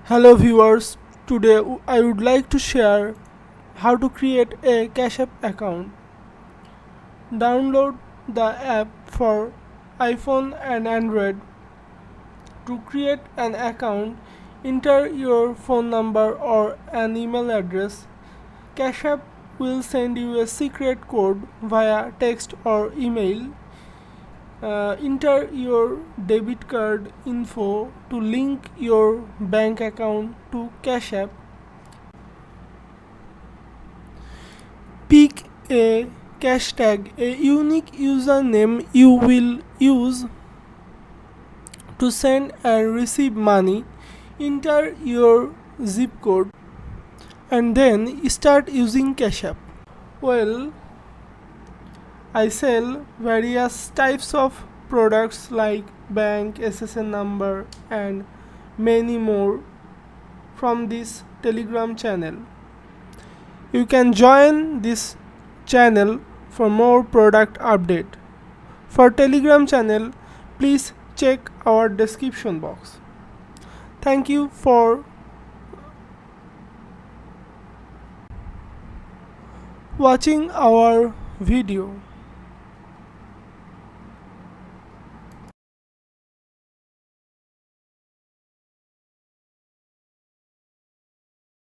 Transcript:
Hello viewers, today I would like to share how to create a Cashapp account. Download the app for iPhone and Android. To create an account, enter your phone number or an email address. Cashapp will send you a secret code via text or email. Enter your debit card info to link your bank account to Cashapp. Pick a hashtag, a unique username you will use to send and receive money. Enter your zip code and then start using Cashapp. Well, I sell various types of products like bank, SSN number and many more from this Telegram channel. You can join this channel for more product update. For Telegram channel, please check our description box. Thank you for watching our video.